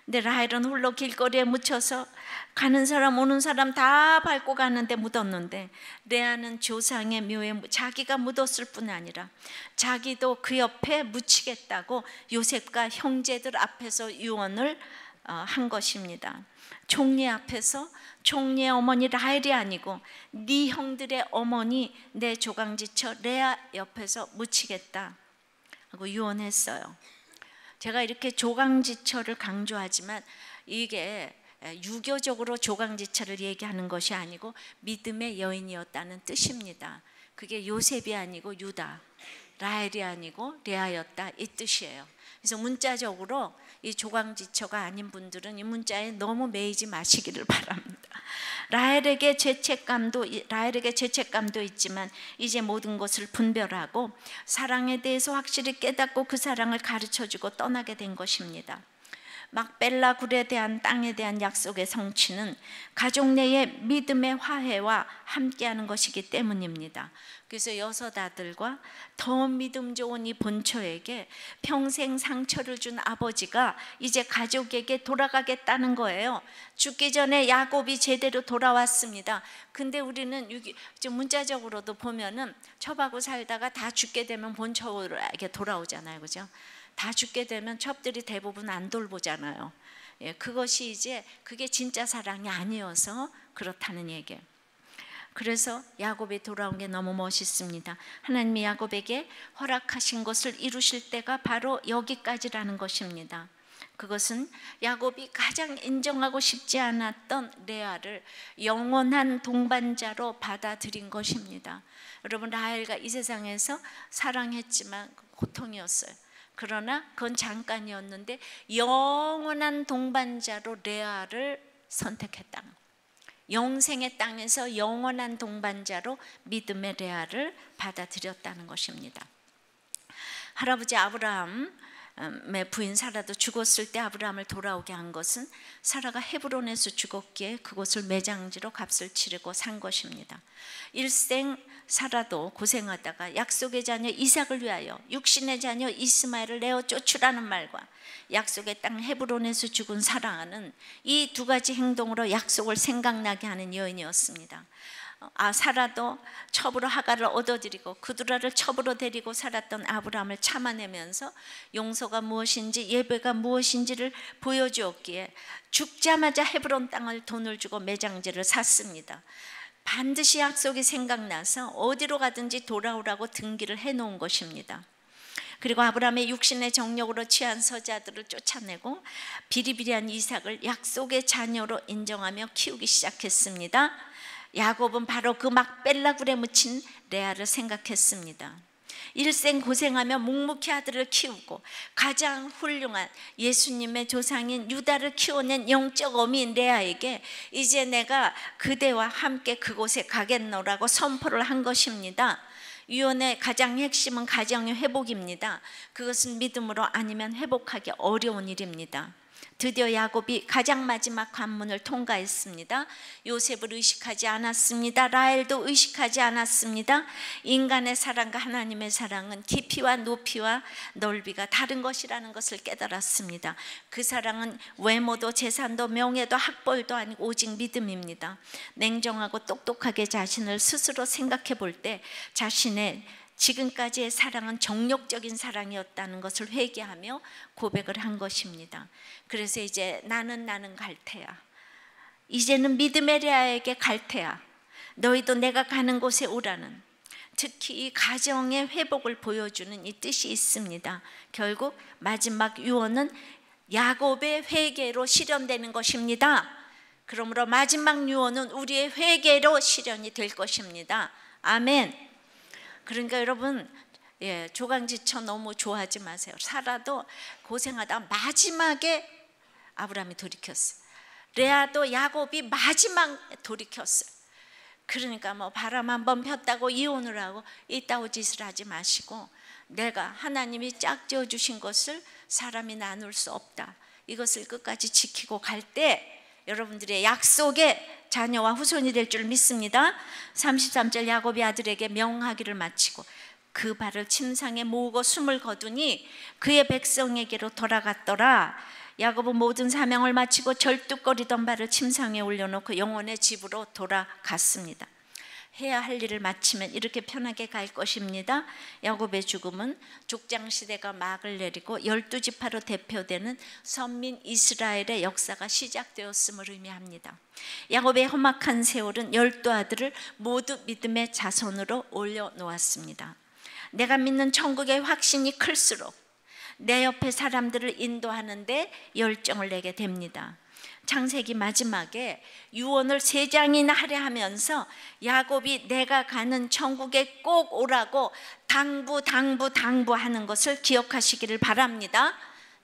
Speaker 1: 근데 라헬은 홀로 길거리에 묻혀서 가는 사람 오는 사람 다 밟고 가는데 묻었는데, 레아는 조상의 묘에 자기가 묻었을 뿐 아니라 자기도 그 옆에 묻히겠다고 요셉과 형제들 앞에서 유언을 한 것입니다. 총리 앞에서 총리의 어머니 라헬이 아니고 네 형들의 어머니 내 조강지처 레아 옆에서 묻히겠다 하고 유언했어요. 제가 이렇게 조강지처를 강조하지만 이게 유교적으로 조강지처를 얘기하는 것이 아니고 믿음의 여인이었다는 뜻입니다. 그게 요셉이 아니고 유다, 라헬이 아니고 레아였다, 이 뜻이에요. 그래서 문자적으로 이 조강지처가 아닌 분들은 이 문자에 너무 매이지 마시기를 바랍니다. 라헬에게 죄책감도 있지만 이제 모든 것을 분별하고 사랑에 대해서 확실히 깨닫고 그 사랑을 가르쳐주고 떠나게 된 것입니다. 막벨라 굴에 대한 땅에 대한 약속의 성취는 가족 내의 믿음의 화해와 함께하는 것이기 때문입니다. 그래서 여섯 아들과 더 믿음 좋은 이 본처에게 평생 상처를 준 아버지가 이제 가족에게 돌아가겠다는 거예요. 죽기 전에 야곱이 제대로 돌아왔습니다. 근데 우리는 문자적으로도 보면은 첩하고 살다가 다 죽게 되면 본처에게 돌아오잖아요, 그죠? 다 죽게 되면 첩들이 대부분 안 돌보잖아요. 그것이 이제 그게 진짜 사랑이 아니어서 그렇다는 얘기예요. 그래서 야곱이 돌아온 게 너무 멋있습니다. 하나님이 야곱에게 허락하신 것을 이루실 때가 바로 여기까지라는 것입니다. 그것은 야곱이 가장 인정하고 싶지 않았던 레아를 영원한 동반자로 받아들인 것입니다. 여러분, 라헬과 이 세상에서 사랑했지만 고통이었어요. 그러나 그건 잠깐이었는데 영원한 동반자로 레아를 선택했다는 거예요. 영생의 땅에서 영원한 동반자로 믿음의 레아를 받아들였다는 것입니다. 할아버지 아브라함의 부인 사라도 죽었을 때 아브라함을 돌아오게 한 것은 사라가 헤브론에서 죽었기에 그곳을 매장지로 값을 치르고 산 것입니다. 일생 사라도 고생하다가 약속의 자녀 이삭을 위하여 육신의 자녀 이스마엘을 내어 쫓으라는 말과 약속의 땅 헤브론에서 죽은 사라는 이 두 가지 행동으로 약속을 생각나게 하는 여인이었습니다. 사라도 첩으로 하가를 얻어들이고 그두라를 첩으로 데리고 살았던 아브라함을 참아내면서 용서가 무엇인지 예배가 무엇인지를 보여주었기에 죽자마자 헤브론 땅을 돈을 주고 매장지를 샀습니다. 반드시 약속이 생각나서 어디로 가든지 돌아오라고 등기를 해놓은 것입니다. 그리고 아브라함의 육신의 정력으로 취한 서자들을 쫓아내고 비리비리한 이삭을 약속의 자녀로 인정하며 키우기 시작했습니다. 야곱은 바로 그 막벨라굴에 묻힌 레아를 생각했습니다. 일생 고생하며 묵묵히 아들을 키우고 가장 훌륭한 예수님의 조상인 유다를 키워낸 영적 어미인 레아에게 이제 내가 그대와 함께 그곳에 가겠노라고 선포를 한 것입니다. 유언의 가장 핵심은 가정의 회복입니다. 그것은 믿음으로 아니면 회복하기 어려운 일입니다. 드디어 야곱이 가장 마지막 관문을 통과했습니다. 요셉을 의식하지 않았습니다. 라헬도 의식하지 않았습니다. 인간의 사랑과 하나님의 사랑은 깊이와 높이와 넓이가 다른 것이라는 것을 깨달았습니다. 그 사랑은 외모도 재산도 명예도 학벌도 아니고 오직 믿음입니다. 냉정하고 똑똑하게 자신을 스스로 생각해 볼 때 자신의 지금까지의 사랑은 정욕적인 사랑이었다는 것을 회개하며 고백을 한 것입니다. 그래서 이제 나는 갈 테야. 이제는 믿음의 레아에게 갈 테야. 너희도 내가 가는 곳에 오라는, 특히 이 가정의 회복을 보여주는 이 뜻이 있습니다. 결국 마지막 유언은 야곱의 회개로 실현되는 것입니다. 그러므로 마지막 유언은 우리의 회개로 실현이 될 것입니다. 아멘. 그러니까 여러분, 조강지처 너무 좋아하지 마세요. 사라도 고생하다가 마지막에 아브라함이 돌이켰어요. 레아도 야곱이 마지막에 돌이켰어요. 그러니까 뭐 바람 한번 폈다고 이혼을 하고 이따오 짓을 하지 마시고, 내가 하나님이 짝지어 주신 것을 사람이 나눌 수 없다, 이것을 끝까지 지키고 갈 때 여러분들의 약속의 자녀와 후손이 될 줄 믿습니다. 33절, 야곱이 아들에게 명하기를 마치고 그 발을 침상에 모으고 숨을 거두니 그의 백성에게로 돌아갔더라. 야곱은 모든 사명을 마치고 절뚝거리던 발을 침상에 올려놓고 영혼의 집으로 돌아갔습니다. 해야 할 일을 마치면 이렇게 편하게 갈 것입니다. 야곱의 죽음은 족장시대가 막을 내리고 12지파로 대표되는 선민 이스라엘의 역사가 시작되었음을 의미합니다. 야곱의 험악한 세월은 12아들을 모두 믿음의 자손으로 올려놓았습니다. 내가 믿는 천국의 확신이 클수록 내 옆에 사람들을 인도하는데 열정을 내게 됩니다. 창세기 마지막에 유언을 3장이나 하려 하면서 야곱이 내가 가는 천국에 꼭 오라고 당부하는 것을 기억하시기를 바랍니다.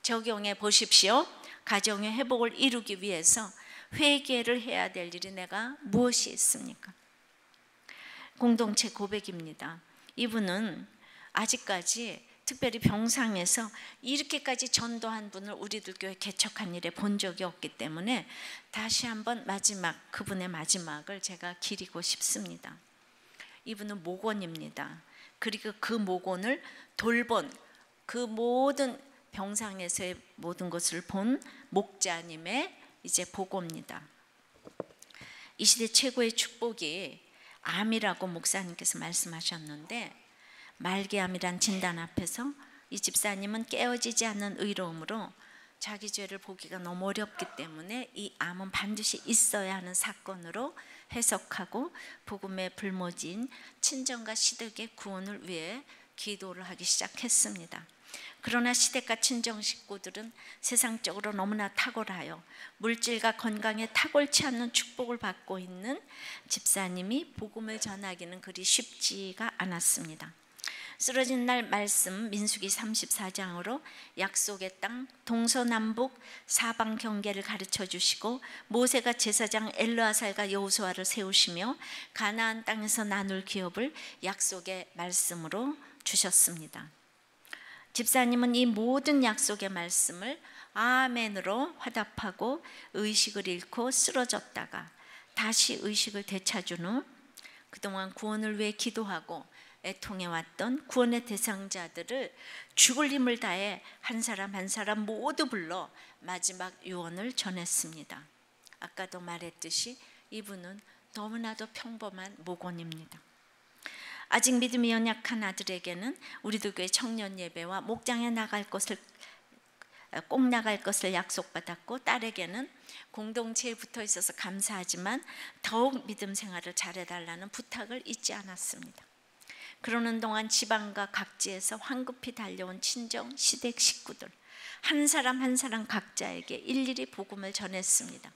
Speaker 1: 적용해 보십시오. 가정의 회복을 이루기 위해서 회개를 해야 될 일이 내가 무엇이 있습니까? 공동체 고백입니다. 이분은 아직까지 특별히 병상에서 이렇게까지 전도한 분을 우리들 교회 개척한 일에 본 적이 없기 때문에 다시 한번 그분의 마지막을 제가 기리고 싶습니다. 이분은 목원입니다. 그리고 그 목원을 돌본, 그 모든 병상에서의 모든 것을 본 목자님의 이제 보고입니다. 이 시대 최고의 축복이 암이라고 목사님께서 말씀하셨는데, 말기암이란 진단 앞에서 이 집사님은 깨어지지 않는 의로움으로 자기 죄를 보기가 너무 어렵기 때문에 이 암은 반드시 있어야 하는 사건으로 해석하고 복음의 불모지인 친정과 시댁의 구원을 위해 기도를 하기 시작했습니다. 그러나 시댁과 친정 식구들은 세상적으로 너무나 탁월하여 물질과 건강에 탁월치 않는 축복을 받고 있는 집사님이 복음을 전하기는 그리 쉽지가 않았습니다. 쓰러진 날 말씀 민수기 34장으로 약속의 땅 동서남북 사방 경계를 가르쳐 주시고 모세가 제사장 엘르아살과 여호수아를 세우시며 가나안 땅에서 나눌 기업을 약속의 말씀으로 주셨습니다. 집사님은 이 모든 약속의 말씀을 아멘으로 화답하고 의식을 잃고 쓰러졌다가 다시 의식을 되찾은 후 그동안 구원을 위해 기도하고 애통해왔던 구원의 대상자들을 죽을 힘을 다해 한 사람 한 사람 모두 불러 마지막 유언을 전했습니다. 아까도 말했듯이 이분은 너무나도 평범한 목원입니다. 아직 믿음이 연약한 아들에게는 우리들 교회 청년 예배와 목장에 꼭 나갈 것을 약속받았고, 딸에게는 공동체에 붙어 있어서 감사하지만 더욱 믿음 생활을 잘해달라는 부탁을 잊지 않았습니다. 그러는 동안 지방과 각지에서 황급히 달려온 친정 시댁 식구들 한 사람 한 사람 각자에게 일일이 복음을 전했습니다.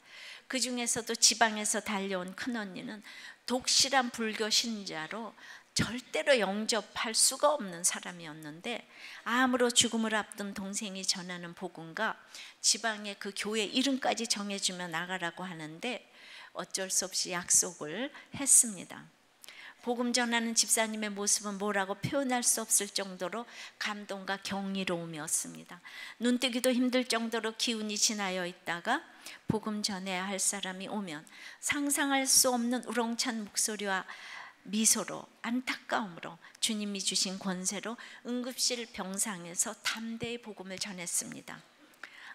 Speaker 1: 그 중에서도 지방에서 달려온 큰언니는 독실한 불교 신자로 절대로 영접할 수가 없는 사람이었는데, 암으로 죽음을 앞둔 동생이 전하는 복음과 지방의 그 교회 이름까지 정해주며 나가라고 하는데 어쩔 수 없이 약속을 했습니다. 복음 전하는 집사님의 모습은 뭐라고 표현할 수 없을 정도로 감동과 경이로움이었습니다. 눈뜨기도 힘들 정도로 기운이 지나여 있다가 복음 전해야 할 사람이 오면 상상할 수 없는 우렁찬 목소리와 미소로, 안타까움으로 주님이 주신 권세로 응급실 병상에서 담대히 복음을 전했습니다.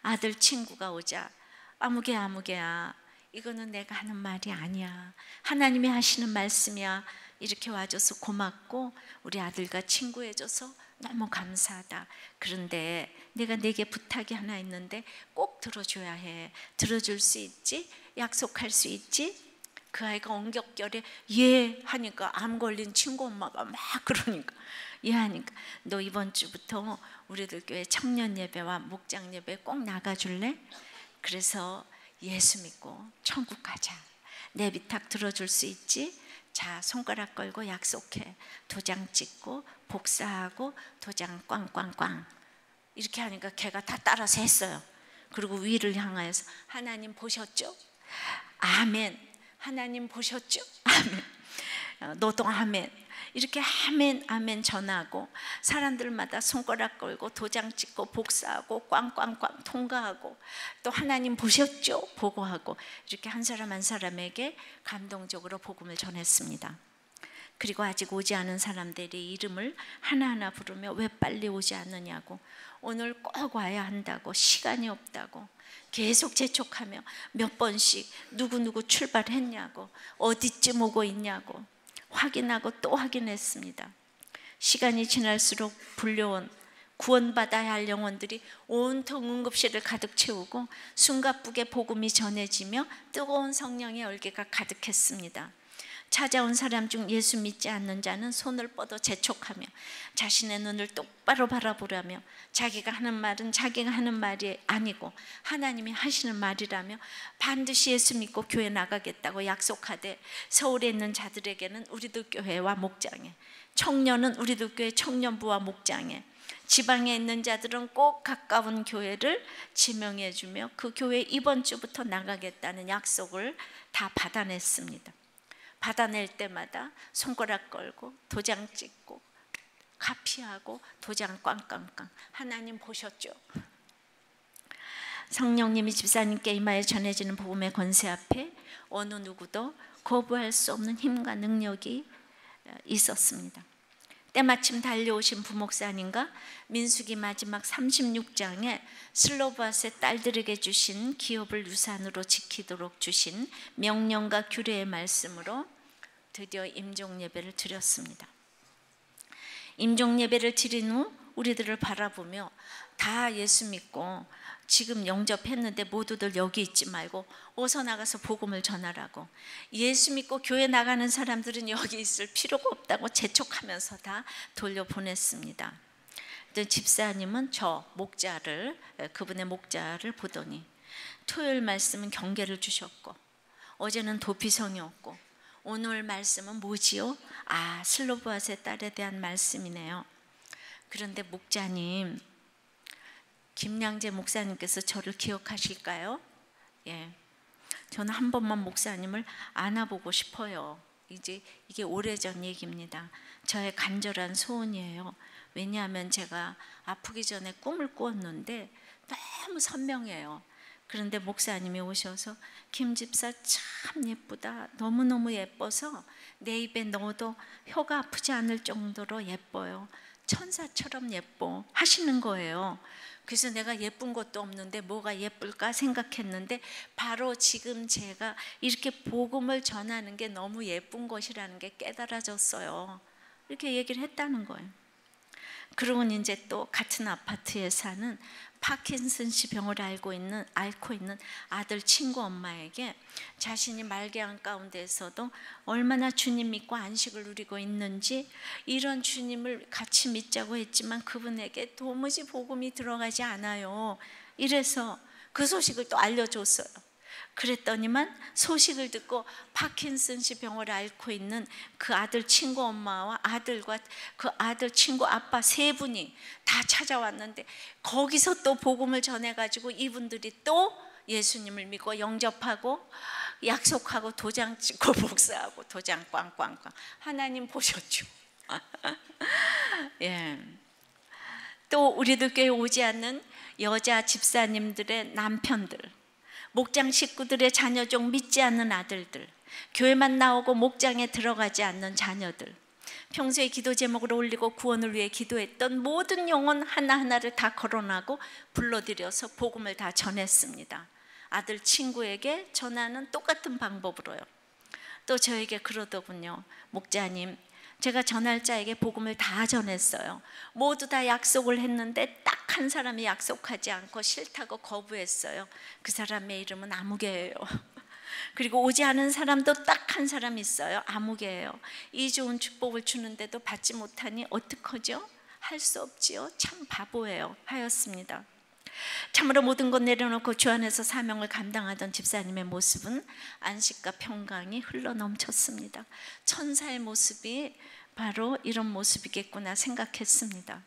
Speaker 1: 아들 친구가 오자 아무개야 이거는 내가 하는 말이 아니야, 하나님이 하시는 말씀이야, 이렇게 와줘서 고맙고 우리 아들과 친구해줘서 너무 감사하다. 그런데 내가 내게 부탁이 하나 있는데 꼭 들어줘야 해. 들어줄 수 있지? 약속할 수 있지? 그 아이가 엉겹결에 예 하니까 암 걸린 친구 엄마가 막 그러니까 예 하니까 너 이번 주부터 우리들 교회 청년 예배와 목장 예배 꼭 나가줄래? 그래서 예수 믿고 천국 가자. 내 비탁 들어줄 수 있지? 자, 손가락 걸고 약속해. 도장 찍고 복사하고 도장 꽝꽝꽝 이렇게 하니까 걔가 다 따라서 했어요. 그리고 위를 향하여서 하나님 보셨죠? 아멘. 하나님 보셨죠? 아멘. 너도 아멘. 이렇게 아멘 아멘 전하고 사람들마다 손가락 걸고 도장 찍고 복사하고 꽝꽝꽝 통과하고 또 하나님 보셨죠? 보고하고 이렇게 한 사람 한 사람에게 감동적으로 복음을 전했습니다. 그리고 아직 오지 않은 사람들의 이름을 하나하나 부르며 왜 빨리 오지 않느냐고, 오늘 꼭 와야 한다고, 시간이 없다고 계속 재촉하며 몇 번씩 누구누구 출발했냐고, 어디쯤 오고 있냐고 확인하고 또 확인했습니다. 시간이 지날수록 불려온 구원받아야 할 영혼들이 온통 응급실을 가득 채우고 숨가쁘게 복음이 전해지며 뜨거운 성령의 열기가 가득했습니다. 찾아온 사람 중 예수 믿지 않는 자는 손을 뻗어 재촉하며 자신의 눈을 똑바로 바라보라며 자기가 하는 말은 자기가 하는 말이 아니고 하나님이 하시는 말이라며 반드시 예수 믿고 교회 나가겠다고 약속하되, 서울에 있는 자들에게는 우리들 교회와 목장에, 청년은 우리들 교회 청년부와 목장에, 지방에 있는 자들은 꼭 가까운 교회를 지명해 주며 그 교회 이번 주부터 나가겠다는 약속을 다 받아냈습니다. 받아낼 때마다 손가락 걸고 도장 찍고 카피하고 도장 꽝꽝꽝 하나님 보셨죠? 성령님이 집사님께 임하여 전해지는 복음의 권세 앞에 어느 누구도 거부할 수 없는 힘과 능력이 있었습니다. 때마침 달려오신 부목사님과 민수기 마지막 36장에 슬로바스의 딸들에게 주신 기업을 유산으로 지키도록 주신 명령과 규례의 말씀으로 드디어 임종 예배를 드렸습니다. 임종 예배를 드린 후 우리들을 바라보며 다 예수 믿고 지금 영접했는데 모두들 여기 있지 말고 어서 나가서 복음을 전하라고, 예수 믿고 교회 나가는 사람들은 여기 있을 필요가 없다고 재촉하면서 다 돌려보냈습니다. 집사님은 저 목자를, 그분의 목자를 보더니 토요일 말씀은 경계를 주셨고, 어제는 도피성이었고, 오늘 말씀은 뭐지요? 아, 슬로보아스의 딸에 대한 말씀이네요. 그런데 목자님, 김양재 목사님께서 저를 기억하실까요? 예, 저는 한 번만 목사님을 안아보고 싶어요. 이게 오래전 얘기입니다. 저의 간절한 소원이에요. 왜냐하면 제가 아프기 전에 꿈을 꾸었는데 너무 선명해요. 그런데 목사님이 오셔서 김 집사 참 예쁘다, 너무너무 예뻐서 내 입에 넣어도 혀가 아프지 않을 정도로 예뻐요, 천사처럼 예뻐 하시는 거예요. 그래서 내가 예쁜 것도 없는데 뭐가 예쁠까 생각했는데 바로 지금 제가 이렇게 복음을 전하는 게 너무 예쁜 것이라는 게 깨달아졌어요. 이렇게 얘기를 했다는 거예요. 그러고 이제 또 같은 아파트에 사는 파킨슨씨 병을 앓고 있는 아들 친구 엄마에게 자신이 말기암 가운데에서도 얼마나 주님 믿고 안식을 누리고 있는지, 이런 주님을 같이 믿자고 했지만 그분에게 도무지 복음이 들어가지 않아요. 이래서 그 소식을 또 알려줬어요. 그랬더니만 소식을 듣고 파킨슨씨 병을 앓고 있는 그 아들 친구 엄마와 아들과 그 아들 친구 아빠 세 분이 다 찾아왔는데, 거기서 또 복음을 전해가지고 이분들이 또 예수님을 믿고 영접하고 약속하고 도장 찍고 복사하고 도장 꽝꽝꽝. 하나님 보셨죠? 예. 또 우리들 교회 오지 않는 여자 집사님들의 남편들, 목장 식구들의 자녀 중 믿지 않는 아들들, 교회만 나오고 목장에 들어가지 않는 자녀들, 평소에 기도 제목을 올리고 구원을 위해 기도했던 모든 영혼 하나하나를 다 거론하고 불러들여서 복음을 다 전했습니다. 아들 친구에게 전하는 똑같은 방법으로요. 또 저에게 그러더군요. 목자님, 제가 전할 자에게 복음을 다 전했어요. 모두 다 약속을 했는데 딱 한 사람이 약속하지 않고 싫다고 거부했어요. 그 사람의 이름은 아무개예요. 그리고 오지 않은 사람도 딱 한 사람 있어요. 아무개예요. 이 좋은 축복을 주는데도 받지 못하니 어떡하죠? 할 수 없지요. 참 바보예요. 하였습니다. 참으로 모든 것 내려놓고 주 안에서 사명을 감당하던 집사님의 모습은 안식과 평강이 흘러넘쳤습니다. 천사의 모습이 바로 이런 모습이겠구나 생각했습니다.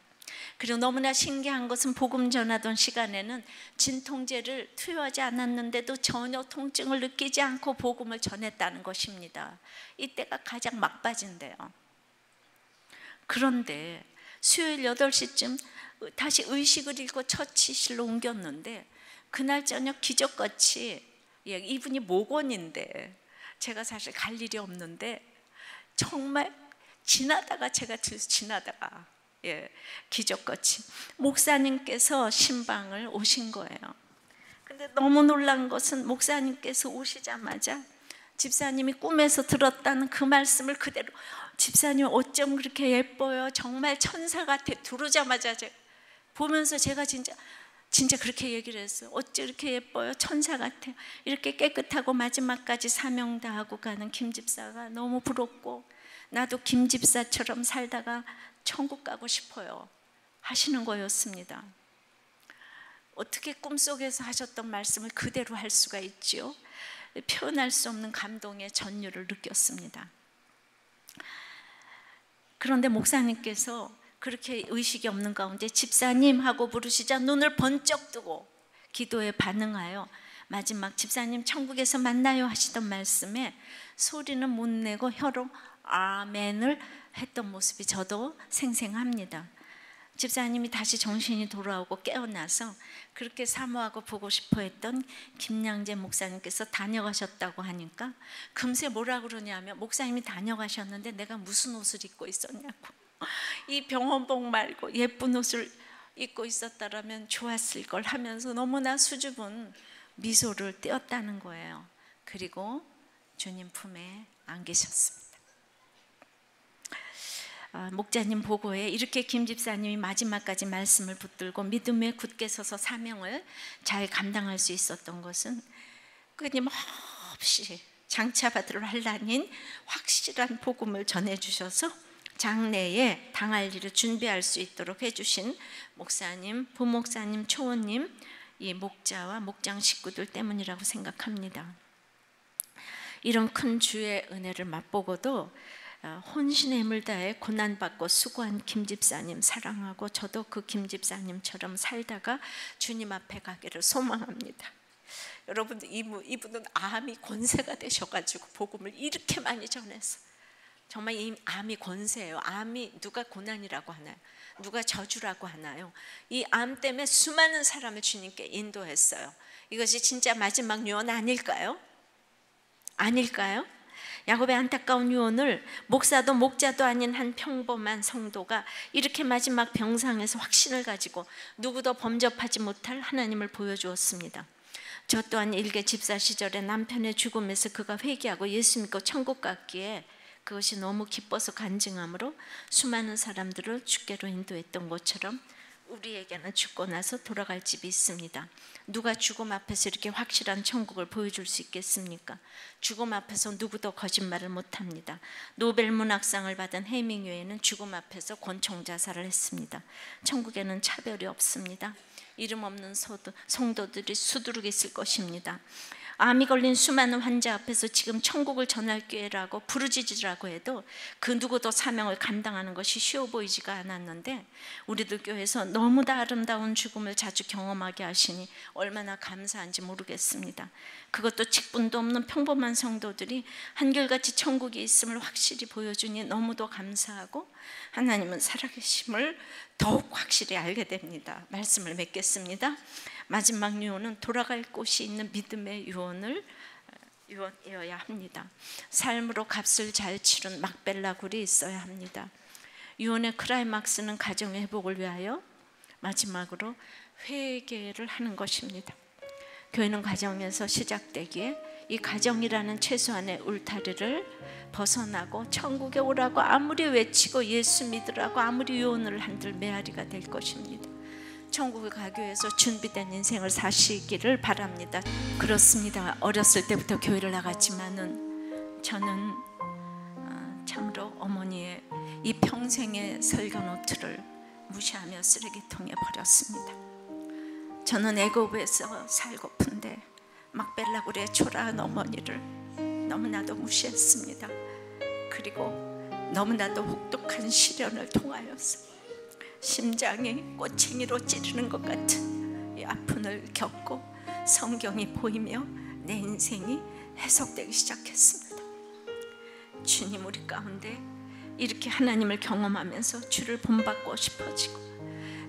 Speaker 1: 그리고 너무나 신기한 것은 복음 전하던 시간에는 진통제를 투여하지 않았는데도 전혀 통증을 느끼지 않고 복음을 전했다는 것입니다. 이때가 가장 막바지인데요. 그런데 수요일 8시쯤 다시 의식을 잃고 처치실로 옮겼는데, 그날 저녁 기적같이, 이분이 목원인데 제가 사실 갈 일이 없는데 정말 지나다가 기적같이 목사님께서 신방을 오신 거예요. 근데 너무 놀란 것은 목사님께서 오시자마자 집사님이 꿈에서 들었다는 그 말씀을 그대로, 집사님 어쩜 그렇게 예뻐요, 정말 천사 같아, 들어오자마자 제가 보면서 제가 진짜 그렇게 얘기를 했어요. 어째 이렇게 예뻐요, 천사 같아요. 이렇게 깨끗하고 마지막까지 사명 다하고 가는 김 집사가 너무 부럽고 나도 김 집사처럼 살다가 천국 가고 싶어요 하시는 거였습니다. 어떻게 꿈속에서 하셨던 말씀을 그대로 할 수가 있지요? 표현할 수 없는 감동의 전율을 느꼈습니다. 그런데 목사님께서 그렇게 의식이 없는 가운데 집사님 하고 부르시자 눈을 번쩍 뜨고 기도에 반응하여 마지막 집사님 천국에서 만나요 하시던 말씀에 소리는 못 내고 혀로 아멘을 했던 모습이 저도 생생합니다. 집사님이 다시 정신이 돌아오고 깨어나서 그렇게 사모하고 보고 싶어 했던 김양재 목사님께서 다녀가셨다고 하니까 금세 뭐라 그러냐면, 목사님이 다녀가셨는데 내가 무슨 옷을 입고 있었냐고, 이 병원복 말고 예쁜 옷을 입고 있었다라면 좋았을 걸 하면서 너무나 수줍은 미소를 띄었다는 거예요. 그리고 주님 품에 안기셨습니다. 목자님 보고에 이렇게 김 집사님이 마지막까지 말씀을 붙들고 믿음에 굳게 서서 사명을 잘 감당할 수 있었던 것은 끊임없이 장차받을 환란인 확실한 복음을 전해주셔서 장래에 당할 일을 준비할 수 있도록 해주신 목사님, 부목사님, 초원님, 이 목자와 목장 식구들 때문이라고 생각합니다. 이런 큰 주의 은혜를 맛보고도 혼신의 힘을 다해 고난받고 수고한 김 집사님 사랑하고 저도 그 김 집사님처럼 살다가 주님 앞에 가기를 소망합니다. 여러분들, 이분은 암이 권세가 되셔가지고 복음을 이렇게 많이 전해서 정말 이 암이 권세예요. 암이 누가 고난이라고 하나요? 누가 저주라고 하나요? 이 암 때문에 수많은 사람을 주님께 인도했어요. 이것이 진짜 마지막 유언 아닐까요? 아닐까요? 야곱의 안타까운 유언을 목사도 목자도 아닌 한 평범한 성도가 이렇게 마지막 병상에서 확신을 가지고 누구도 범접하지 못할 하나님을 보여주었습니다. 저 또한 일개 집사 시절에 남편의 죽음에서 그가 회개하고 예수 믿고 천국 갔기에 그것이 너무 기뻐서 간증함으로 수많은 사람들을 주께로 인도했던 것처럼 우리에게는 죽고 나서 돌아갈 집이 있습니다. 누가 죽음 앞에서 이렇게 확실한 천국을 보여줄 수 있겠습니까? 죽음 앞에서 누구도 거짓말을 못합니다. 노벨 문학상을 받은 헤밍웨이는 죽음 앞에서 권총 자살을 했습니다. 천국에는 차별이 없습니다. 이름 없는 성도들이 수두룩 있을 것입니다. 암이 걸린 수많은 환자 앞에서 지금 천국을 전할 기회라고 부르짖으라고 해도 그 누구도 사명을 감당하는 것이 쉬워 보이지가 않았는데 우리들 교회에서 너무나 아름다운 죽음을 자주 경험하게 하시니 얼마나 감사한지 모르겠습니다. 그것도 직분도 없는 평범한 성도들이 한결같이 천국이 있음을 확실히 보여주니 너무도 감사하고 하나님은 살아계심을 더욱 확실히 알게 됩니다. 말씀을 맺겠습니다. 마지막 유언은 돌아갈 곳이 있는 믿음의 유언이어야 합니다. 삶으로 값을 잘 치른 막벨라 굴이 있어야 합니다. 유언의 클라이막스는 가정의 회복을 위하여 마지막으로 회개를 하는 것입니다. 교회는 가정에서 시작되기에 이 가정이라는 최소한의 울타리를 벗어나고 천국에 오라고 아무리 외치고 예수 믿으라고 아무리 유언을 한들 메아리가 될 것입니다. 천국에 가기 위해서 준비된 인생을 사시기를 바랍니다. 그렇습니다. 어렸을 때부터 교회를 나갔지만은 저는 참으로 어머니의 이 평생의 설교 노트를 무시하며 쓰레기통에 버렸습니다. 저는 애굽에서 살고픈데 막벨라굴의 초라한 어머니를 너무나도 무시했습니다. 그리고 너무나도 혹독한 시련을 통하여서 심장이 꼬챙이로 찌르는 것 같은 이 아픔을 겪고 성경이 보이며 내 인생이 해석되기 시작했습니다. 주님, 우리 가운데 이렇게 하나님을 경험하면서 주를 본받고 싶어지고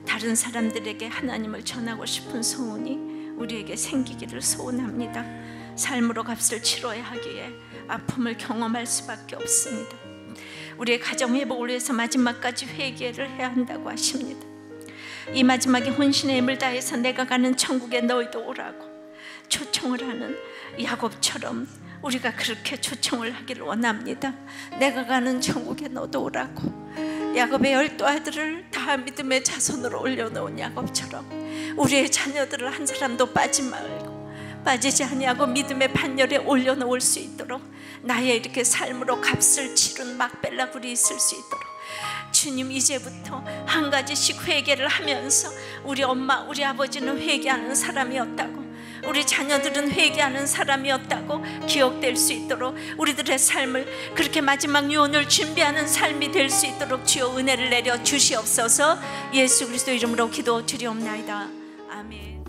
Speaker 1: 다른 사람들에게 하나님을 전하고 싶은 소원이 우리에게 생기기를 소원합니다. 삶으로 값을 치러야 하기에 아픔을 경험할 수밖에 없습니다. 우리의 가정 회복을 위해서 마지막까지 회개를 해야 한다고 하십니다. 이 마지막에 혼신의 힘을 다해서 내가 가는 천국에 너희도 오라고 초청을 하는 야곱처럼 우리가 그렇게 초청을 하기를 원합니다. 내가 가는 천국에 너도 오라고. 야곱의 12 아들을 다 믿음의 자손으로 올려놓은 야곱처럼 우리의 자녀들을 한 사람도 빠지지 아니하고 믿음의 반열에 올려놓을 수 있도록 나의 이렇게 삶으로 값을 치른 막벨라 굴이 있을 수 있도록 주님, 이제부터 한 가지씩 회개를 하면서 우리 엄마, 우리 아버지는 회개하는 사람이었다고, 우리 자녀들은 회개하는 사람이었다고 기억될 수 있도록 우리들의 삶을 그렇게 마지막 유언을 준비하는 삶이 될 수 있도록 주여 은혜를 내려 주시옵소서. 예수 그리스도 이름으로 기도드리옵나이다. 아멘.